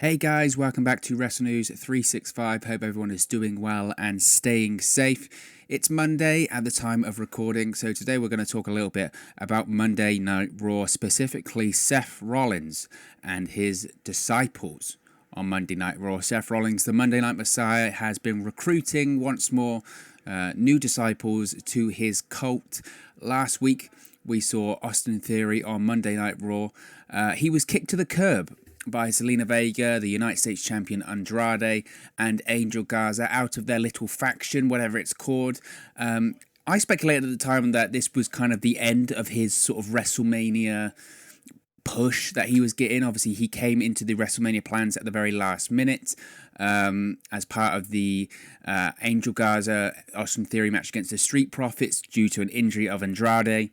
Hey guys, welcome back to Wrestle News 365. Hope everyone is doing well and staying safe. It's Monday at the time of recording, so today we're going to talk a little bit about Monday Night Raw, specifically Seth Rollins and his disciples on Monday Night Raw. Seth Rollins, the Monday Night Messiah, has been recruiting once more new disciples to his cult. Last week, we saw Austin Theory on Monday Night Raw. He was kicked to the curb by Zelina Vega, the United States Champion Andrade, and Angel Garza out of their little faction, whatever it's called. I speculated at the time that this was kind of the end of his sort of WrestleMania push that he was getting. Obviously, he came into the WrestleMania plans at the very last minute as part of the Angel Garza Austin Theory match against the Street Profits due to an injury of Andrade.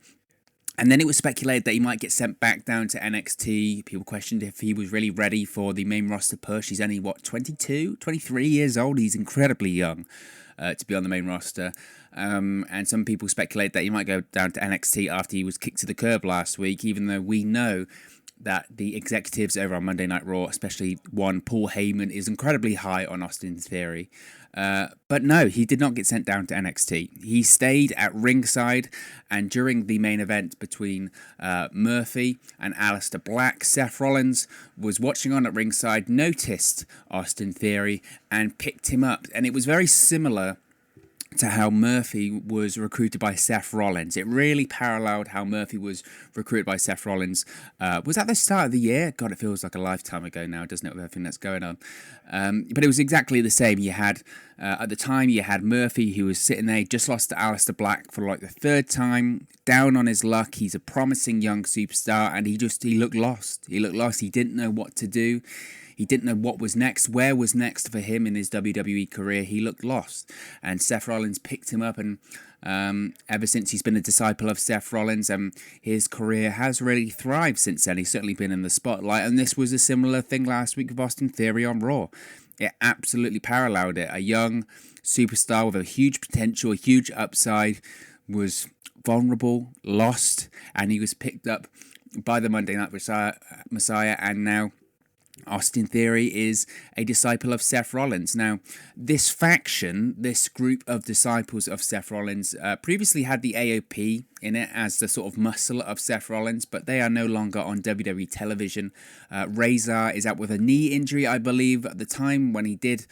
And then it was speculated that he might get sent back down to NXT. People questioned if he was really ready for the main roster push. He's only, 22, 23 years old? He's incredibly young to be on the main roster. And some people speculate that he might go down to NXT after he was kicked to the curb last week, even though we know that the executives over on Monday Night Raw, especially one Paul Heyman, is incredibly high on Austin Theory. But no, he did not get sent down to NXT. He stayed at ringside, and during the main event between Murphy and Aleister Black, Seth Rollins was watching on at ringside, noticed Austin Theory, and picked him up. And it was very similar to how Murphy was recruited by Seth Rollins. It really paralleled how Murphy was recruited by Seth Rollins. Was that the start of the year? God, it feels like a lifetime ago now, doesn't it, with everything that's going on? But it was exactly the same. You had, at the time, you had Murphy, who was sitting there, just lost to Aleister Black for like the third time, down on his luck. He's a promising young superstar, and he looked lost. He looked lost. He didn't know what to do. He didn't know what was next, where was next for him in his WWE career. He looked lost. And Seth Rollins picked him up, and ever since he's been a disciple of Seth Rollins, his career has really thrived since then. He's certainly been in the spotlight, and this was a similar thing last week with Austin Theory on Raw. It absolutely paralleled it. A young superstar with a huge potential, a huge upside, was vulnerable, lost, and he was picked up by the Monday Night Messiah, and now Austin Theory is a disciple of Seth Rollins. Now, this faction, this group of disciples of Seth Rollins, previously had the AOP in it as the sort of muscle of Seth Rollins, but they are no longer on WWE television. Razor is out with a knee injury, I believe, at the time when he did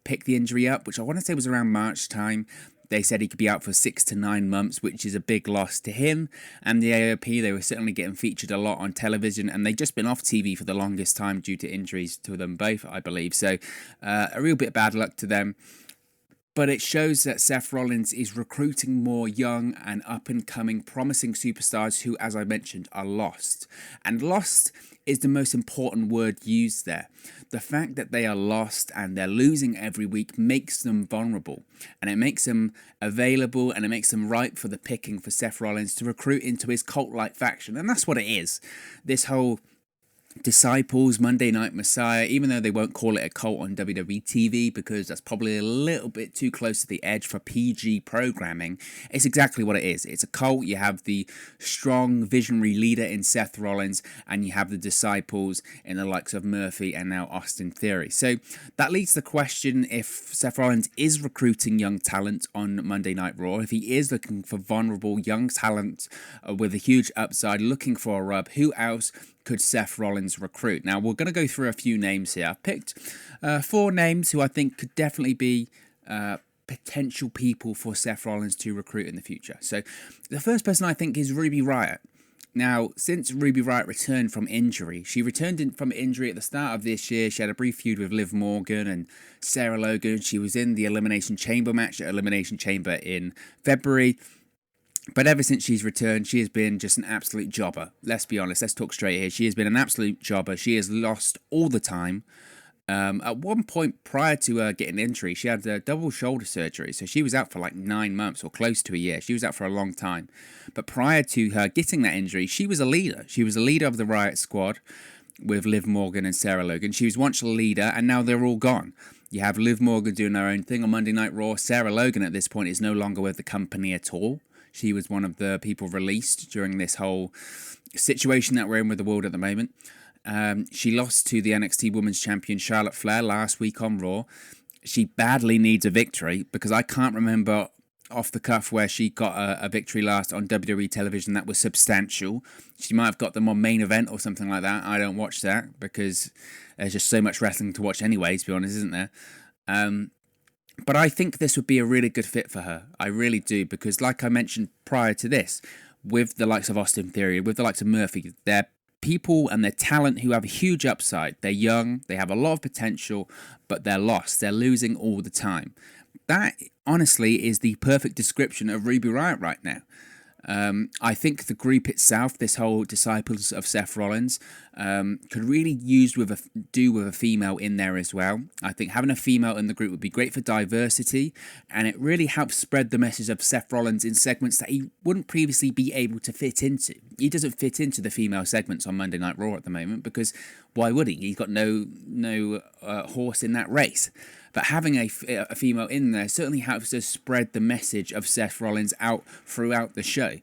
pick the injury up, which I want to say was around March time. They said he could be out for 6 to 9 months, which is a big loss to him. And the AOP, they were certainly getting featured a lot on television, and they'd just been off TV for the longest time due to injuries to them both, I believe. So a real bit of bad luck to them. But it shows that Seth Rollins is recruiting more young and up-and-coming promising superstars who, as I mentioned, are lost. And lost is the most important word used there. The fact that they are lost and they're losing every week makes them vulnerable. And it makes them available, and it makes them ripe for the picking for Seth Rollins to recruit into his cult-like faction. And that's what it is. This whole Disciples, Monday Night Messiah, even though they won't call it a cult on WWE TV because that's probably a little bit too close to the edge for PG programming, it's exactly what it is. It's a cult. You have the strong visionary leader in Seth Rollins, and you have the disciples in the likes of Murphy and now Austin Theory. So that leads to the question if Seth Rollins is recruiting young talent on Monday Night Raw, if he is looking for vulnerable young talent with a huge upside, looking for a rub, who else could Seth Rollins recruit? Now, we're going to go through a few names here. I've picked 4 names who I think could definitely be potential people for Seth Rollins to recruit in the future. So, the first person I think is Ruby Riott. Now, since Ruby Riott returned from injury, she returned from injury at the start of this year. She had a brief feud with Liv Morgan and Sarah Logan. She was in the Elimination Chamber match at Elimination Chamber in February. But ever since she's returned, she has been just an absolute jobber. Let's be honest. Let's talk straight here. She has been an absolute jobber. She has lost all the time. At one point prior to her getting injury, she had a double shoulder surgery. So she was out for like 9 months or close to a year. She was out for a long time. But prior to her getting that injury, she was a leader. She was a leader of the Riot Squad with Liv Morgan and Sarah Logan. She was once a leader, and now they're all gone. You have Liv Morgan doing her own thing on Monday Night Raw. Sarah Logan at this point is no longer with the company at all. She was one of the people released during this whole situation that we're in with the world at the moment. She lost to the NXT Women's Champion Charlotte Flair last week on Raw. She badly needs a victory because I can't remember off the cuff where she got a victory last on WWE television that was substantial. She might have got them on Main Event or something like that. I don't watch that because there's just so much wrestling to watch anyway, to be honest, isn't there? But I think this would be a really good fit for her. I really do, because like I mentioned prior to this, with the likes of Austin Theory, with the likes of Murphy, they're people and their talent who have a huge upside. They're young, they have a lot of potential, but they're lost. They're losing all the time. That, honestly, is the perfect description of Ruby Riott right now. I think the group itself, this whole Disciples of Seth Rollins, could really do with a female in there as well. I think having a female in the group would be great for diversity, and it really helps spread the message of Seth Rollins in segments that he wouldn't previously be able to fit into. He doesn't fit into the female segments on Monday Night Raw at the moment, because why would he? He's got no horse in that race. But having a female in there certainly helps to spread the message of Seth Rollins out throughout the show.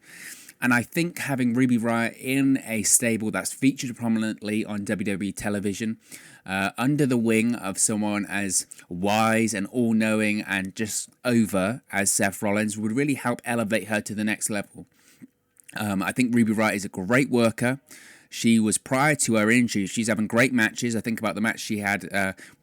And I think having Ruby Riott in a stable that's featured prominently on WWE television, under the wing of someone as wise and all-knowing and just over as Seth Rollins, would really help elevate her to the next level. I think Ruby Riott is a great worker. She was, prior to her injury, she's having great matches. I think about the match she had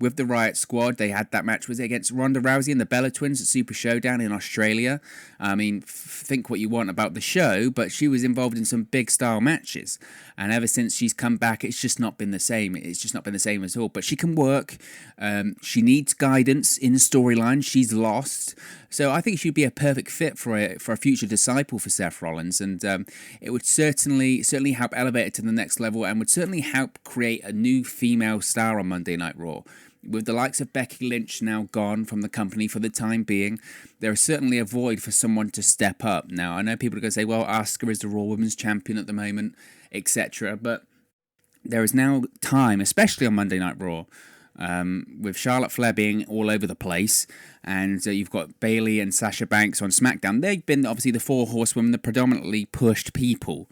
with the Riott Squad. They had that match, was it against Ronda Rousey and the Bella Twins at Super Showdown in Australia? I mean, think what you want about the show, but she was involved in some big style matches. And ever since she's come back, it's just not been the same. It's just not been the same at all. But she can work. She needs guidance in the storyline. She's lost. So I think she'd be a perfect fit for a future disciple for Seth Rollins. And it would certainly help elevate it to the next level, and would certainly help create a new female star on Monday Night Raw. With the likes of Becky Lynch now gone from the company for the time being, there is certainly a void for someone to step up. Now, I know people are going to say, well, Asuka is the Raw Women's Champion at the moment, etc. But there is now time, especially on Monday Night Raw, with Charlotte Flair being all over the place, and you've got Bayley and Sasha Banks on SmackDown. They've been obviously the four horsewomen, the predominantly pushed people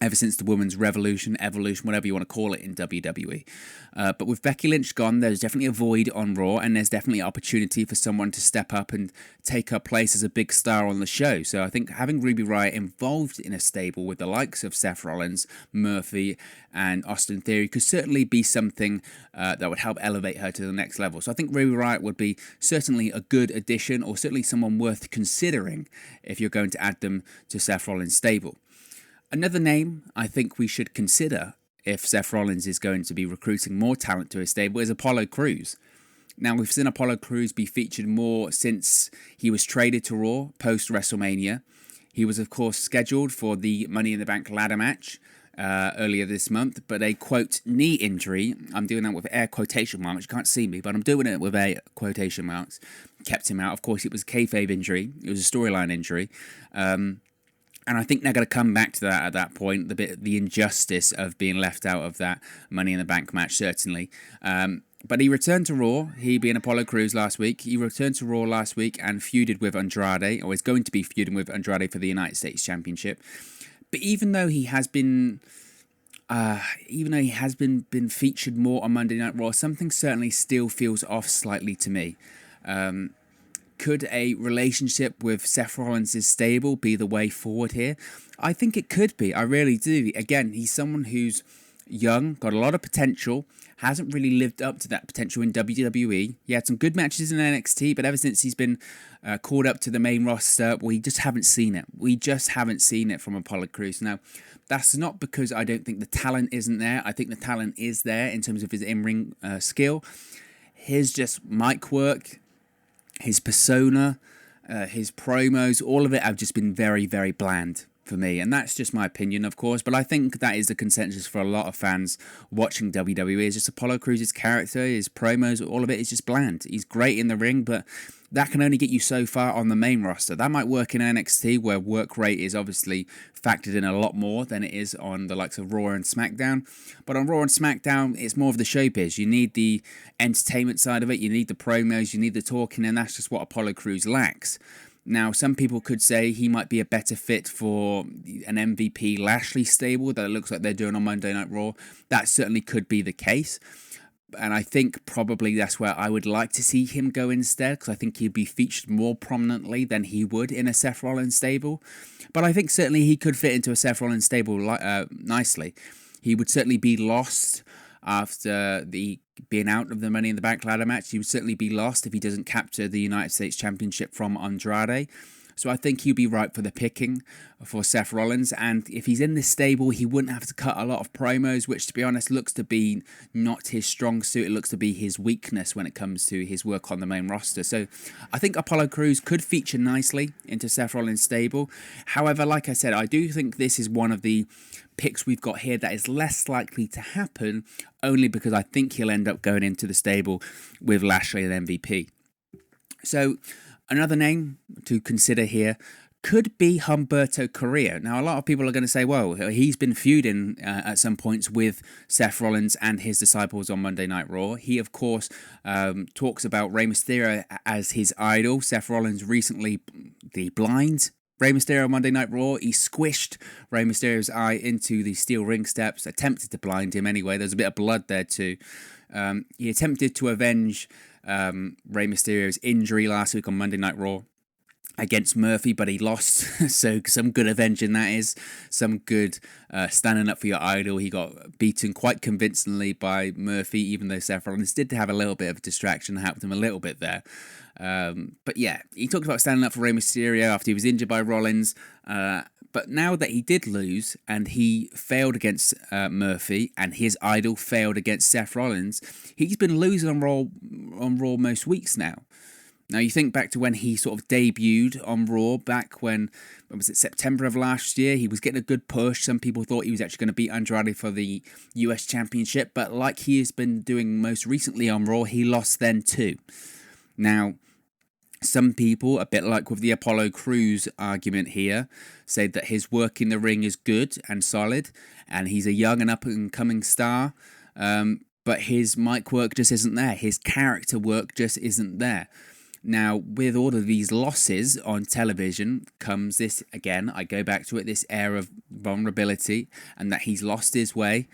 ever since the women's revolution, evolution, whatever you want to call it in WWE. But with Becky Lynch gone, there's definitely a void on Raw, and there's definitely opportunity for someone to step up and take her place as a big star on the show. So I think having Ruby Riott involved in a stable with the likes of Seth Rollins, Murphy, and Austin Theory could certainly be something that would help elevate her to the next level. So I think Ruby Riott would be certainly a good addition, or certainly someone worth considering if you're going to add them to Seth Rollins' stable. Another name I think we should consider if Seth Rollins is going to be recruiting more talent to his stable is Apollo Crews. Now, we've seen Apollo Crews be featured more since he was traded to Raw post-WrestleMania. He was, of course, scheduled for the Money in the Bank ladder match earlier this month, but a, quote, knee injury, I'm doing that with air quotation marks, you can't see me, but I'm doing it with air quotation marks, kept him out. Of course, it was a kayfabe injury. It was a storyline injury. And I think they're going to come back to that at that point, the injustice of being left out of that Money in the Bank match, certainly. But he returned to Raw, he being Apollo Crews last week. He returned to Raw last week and feuded with Andrade, or is going to be feuding with Andrade for the United States Championship. But even though he has been featured more on Monday Night Raw, something certainly still feels off slightly to me. Could a relationship with Seth Rollins' stable be the way forward here? I think it could be. I really do. Again, he's someone who's young, got a lot of potential, hasn't really lived up to that potential in WWE. He had some good matches in NXT, but ever since he's been called up to the main roster, we just haven't seen it. We just haven't seen it from Apollo Crews. Now, that's not because I don't think the talent isn't there. I think the talent is there in terms of his in-ring skill. His just mic work, his persona, his promos, all of it have just been very, very bland for me. And that's just my opinion, of course. But I think that is the consensus for a lot of fans watching WWE. Is just Apollo Crews' character, his promos, all of it is just bland. He's great in the ring, but that can only get you so far on the main roster. That might work in NXT, where work rate is obviously factored in a lot more than it is on the likes of Raw and SmackDown. But on Raw and SmackDown, it's more of the showbiz. You need the entertainment side of it, you need the promos, you need the talking, and that's just what Apollo Crews lacks. Now, some people could say he might be a better fit for an MVP Lashley stable that it looks like they're doing on Monday Night Raw. That certainly could be the case. And I think probably that's where I would like to see him go instead, because I think he'd be featured more prominently than he would in a Seth Rollins stable. But I think certainly he could fit into a Seth Rollins stable nicely. He would certainly be lost after the being out of the Money in the Bank ladder match. He would certainly be lost if he doesn't capture the United States Championship from Andrade. So I think he'll be right for the picking for Seth Rollins. And if he's in this stable, he wouldn't have to cut a lot of promos, which, to be honest, looks to be not his strong suit. It looks to be his weakness when it comes to his work on the main roster. So I think Apollo Crews could feature nicely into Seth Rollins' stable. However, like I said, I do think this is one of the picks we've got here that is less likely to happen, only because I think he'll end up going into the stable with Lashley and MVP. So another name to consider here could be Humberto Carrillo. Now, a lot of people are going to say, well, he's been feuding at some points with Seth Rollins and his disciples on Monday Night Raw. He, of course, talks about Rey Mysterio as his idol. Seth Rollins recently blind Rey Mysterio on Monday Night Raw. He squished Rey Mysterio's eye into the steel ring steps, attempted to blind him anyway. There's a bit of blood there too. He attempted to avenge Rey Mysterio's injury last week on Monday Night Raw against Murphy, but he lost. So some good avenging that is. Some good standing up for your idol. He got beaten quite convincingly by Murphy, even though Seth Rollins did have a little bit of a distraction, helped him a little bit there. But yeah, he talked about standing up for Rey Mysterio after he was injured by Rollins. But now that he did lose and he failed against Murphy and his idol failed against Seth Rollins, he's been losing on Raw most weeks now. Now, you think back to when he sort of debuted on Raw back when was it, September of last year? He was getting a good push. Some people thought he was actually going to beat Andrade for the US Championship, but like he has been doing most recently on Raw, he lost then too. Now, some people, a bit like with the Apollo Crews argument here, say that his work in the ring is good and solid, and he's a young and up-and-coming star, but his mic work just isn't there. His character work just isn't there. Now, with all of these losses on television comes this, again, I go back to it, this air of vulnerability, and that he's lost his way.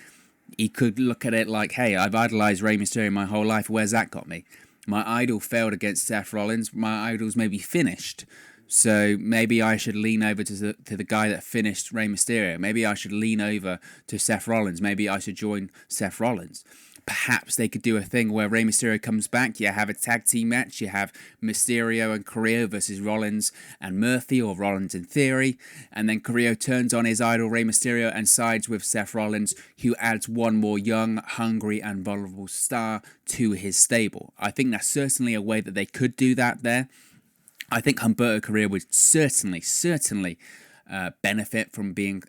He could look at it like, hey, I've idolized Rey Mysterio my whole life, where's that got me? My idol failed against Seth Rollins. My idol's maybe finished. So maybe I should lean over to the guy that finished Rey Mysterio. Maybe I should lean over to Seth Rollins. Maybe I should join Seth Rollins. Perhaps they could do a thing where Rey Mysterio comes back. You have a tag team match. You have Mysterio and Carrillo versus Rollins and Murphy, or Rollins in theory. And then Carrillo turns on his idol Rey Mysterio and sides with Seth Rollins, who adds one more young, hungry, and vulnerable star to his stable. I think that's certainly a way that they could do that there. I think Humberto Carrillo would certainly benefit from being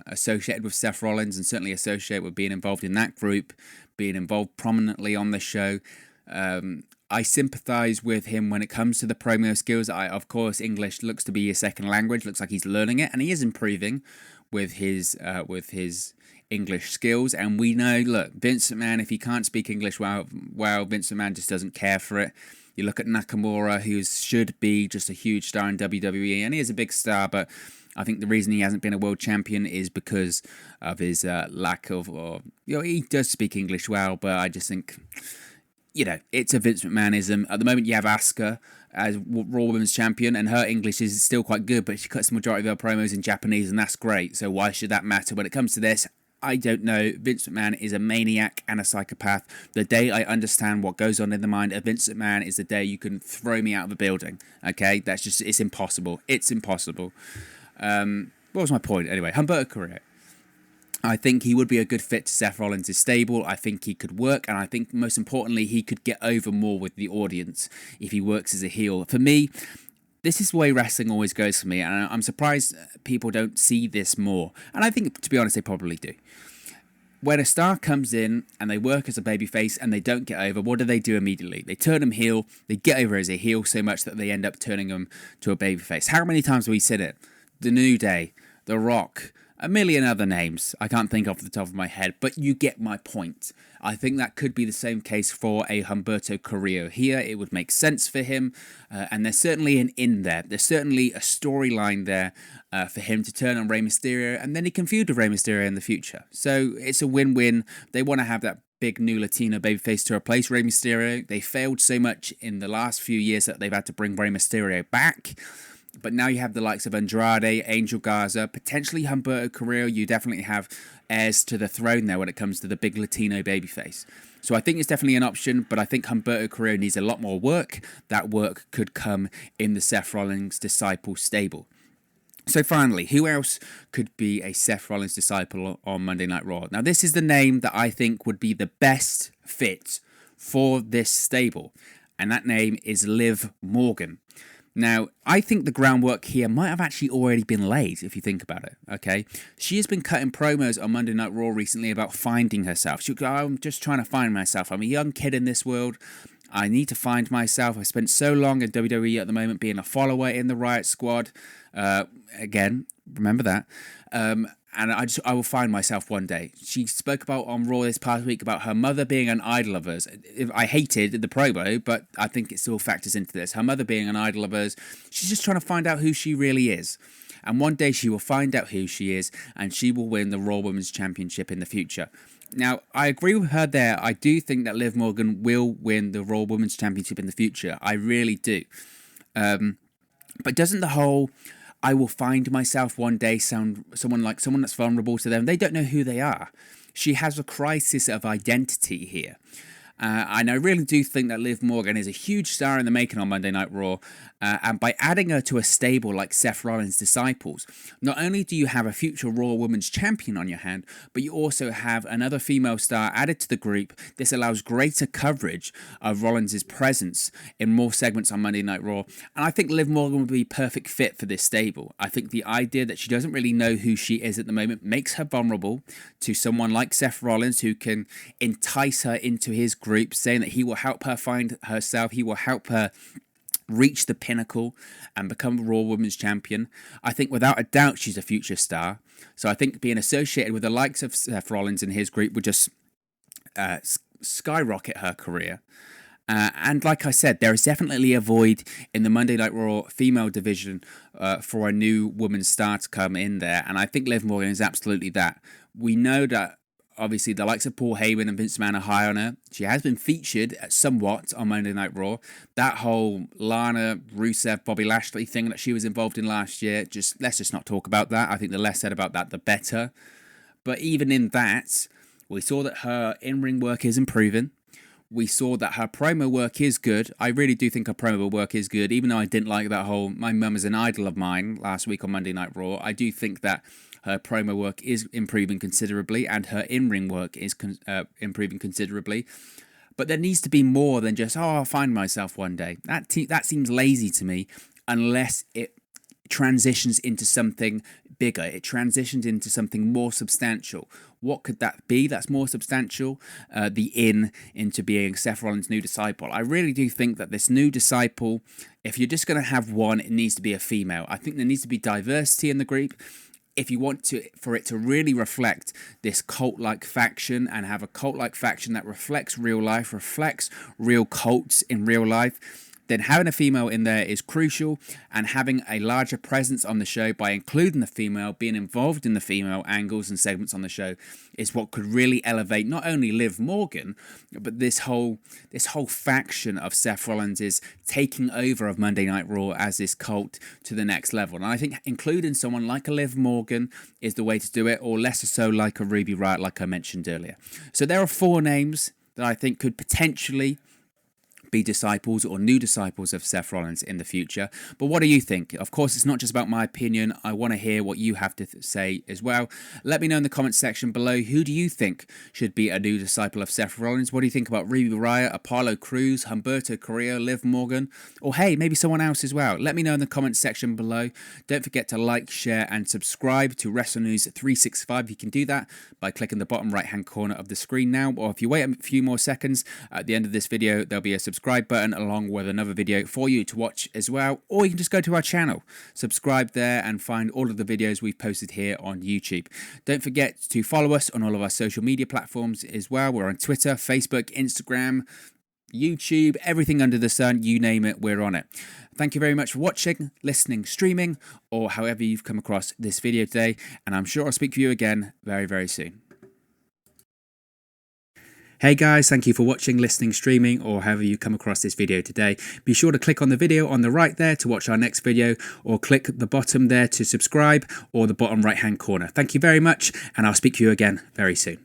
associated with Seth Rollins, and certainly associate with being involved in that group, being involved prominently on the show. I sympathise with him when it comes to the promo skills. Of course, English looks to be his second language. Looks like he's learning it, and he is improving with his English skills. And we know, look, Vince McMahon, if he can't speak English well, Vince McMahon just doesn't care for it. You look at Nakamura, who should be just a huge star in WWE, and he is a big star, but I think the reason he hasn't been a world champion is because of his lack of, he does speak English well, but I just think, it's a Vince McMahonism. At the moment, you have Asuka as Raw Women's Champion, and her English is still quite good, but she cuts the majority of her promos in Japanese, and that's great. So why should that matter when it comes to this? I don't know. Vince McMahon is a maniac and a psychopath. The day I understand what goes on in the mind of Vince McMahon is the day you can throw me out of a building. Okay? It's impossible. It's impossible. What was my point? Anyway, Humberto Carrillo. I think he would be a good fit to Seth Rollins' stable. I think he could work, and I think most importantly, he could get over more with the audience if he works as a heel. For me, this is the way wrestling always goes for me, and I'm surprised people don't see this more. And I think, to be honest, they probably do. When a star comes in and they work as a babyface and they don't get over, what do they do immediately? They turn him heel. They get over as a heel so much that they end up turning him to a babyface. How many times have we said it? The New Day, The Rock, a million other names I can't think off the top of my head, but you get my point. I think that could be the same case for a Humberto Carrillo here. It would make sense for him, and there's certainly an in there. There's certainly a storyline there for him to turn on Rey Mysterio, and then he can feud with Rey Mysterio in the future. So it's a win-win. They want to have that big new Latino babyface to replace Rey Mysterio. They failed so much in the last few years that they've had to bring Rey Mysterio back. But now you have the likes of Andrade, Angel Garza, potentially Humberto Carrillo. You definitely have heirs to the throne there when it comes to the big Latino babyface. So I think it's definitely an option, but I think Humberto Carrillo needs a lot more work. That work could come in the Seth Rollins disciple stable. So finally, who else could be a Seth Rollins disciple on Monday Night Raw? Now, this is the name that I think would be the best fit for this stable, and that name is Liv Morgan. Now, I think the groundwork here might have actually already been laid, if you think about it, okay? She has been cutting promos on Monday Night Raw recently about finding herself. She goes, I'm just trying to find myself. I'm a young kid in this world. I need to find myself. I spent so long in WWE at the moment being a follower in the Riot Squad. Again, remember that. And I will find myself one day. She spoke about on Raw this past week about her mother being an idol of hers. I hated the promo, but I think it still factors into this. Her mother being an idol of hers. She's just trying to find out who she really is. And one day she will find out who she is, and she will win the Raw Women's Championship in the future. Now, I agree with her there. I do think that Liv Morgan will win the Raw Women's Championship in the future. I really do. But doesn't the whole I will find myself one day sound someone that's vulnerable to them? They don't know who they are. She has a crisis of identity here. And I really do think that Liv Morgan is a huge star in the making on Monday Night Raw. And by adding her to a stable like Seth Rollins' disciples, not only do you have a future Raw Women's Champion on your hand, but you also have another female star added to the group. This allows greater coverage of Rollins' presence in more segments on Monday Night Raw. And I think Liv Morgan would be a perfect fit for this stable. I think the idea that she doesn't really know who she is at the moment makes her vulnerable to someone like Seth Rollins, who can entice her into his group, saying that he will help her find herself, he will help her reach the pinnacle and become a Raw Women's Champion. I think without a doubt she's a future star. So I think being associated with the likes of Seth Rollins and his group would just skyrocket her career. And like I said, there is definitely a void in the Monday Night Raw female division for a new women's star to come in there. And I think Liv Morgan is absolutely that. We know that obviously the likes of Paul Heyman and Vince McMahon are high on her. She has been featured somewhat on Monday Night Raw. That whole Lana, Rusev, Bobby Lashley thing that she was involved in last year, let's just not talk about that. I think the less said about that, the better. But even in that, we saw that her in-ring work is improving. We saw that her promo work is good. I really do think her promo work is good, even though I didn't like that whole "my mum is an idol of mine" last week on Monday Night Raw. I do think that her promo work is improving considerably, and her in-ring work is improving considerably. But there needs to be more than just, I'll find myself one day. That seems lazy to me, unless it transitions into something bigger. It transitions into something more substantial. What could that be that's more substantial? Into being Seth Rollins' new disciple. I really do think that this new disciple, if you're just going to have one, it needs to be a female. I think there needs to be diversity in the group. If you want for it to really reflect this cult-like faction and have a cult-like faction that reflects real life, reflects real cults in real life, then having a female in there is crucial, and having a larger presence on the show by including the female, being involved in the female angles and segments on the show, is what could really elevate not only Liv Morgan, but this whole faction of Seth Rollins is taking over of Monday Night Raw as this cult to the next level. And I think including someone like a Liv Morgan is the way to do it, or lesser so like a Ruby Riott, like I mentioned earlier. So there are 4 names that I think could potentially be disciples or new disciples of Seth Rollins in the future. But what do you think? Of course, it's not just about my opinion. I want to hear what you have to say as well. Let me know in the comments section below. Who do you think should be a new disciple of Seth Rollins? What do you think about Ruby Riott, Apollo Crews, Humberto Carrillo, Liv Morgan, or hey, maybe someone else as well? Let me know in the comments section below. Don't forget to like, share, and subscribe to Wrestle News 365. You can do that by clicking the bottom right-hand corner of the screen now, or if you wait a few more seconds, at the end of this video, there'll be a subscribe subscribe button along with another video for you to watch as well, or you can just go to our channel, subscribe there and find all of the videos we've posted here on YouTube. Don't forget to follow us on all of our social media platforms as well. We're on Twitter, Facebook, Instagram, YouTube, everything under the sun, you name it, we're on it. Thank you very much for watching, listening, streaming, or however you've come across this video today, and I'm sure I'll speak to you again very, very soon. Hey guys, thank you for watching, listening, streaming, or however you come across this video today. Be sure to click on the video on the right there to watch our next video, or click the bottom there to subscribe, or the bottom right hand corner. Thank you very much, and I'll speak to you again very soon.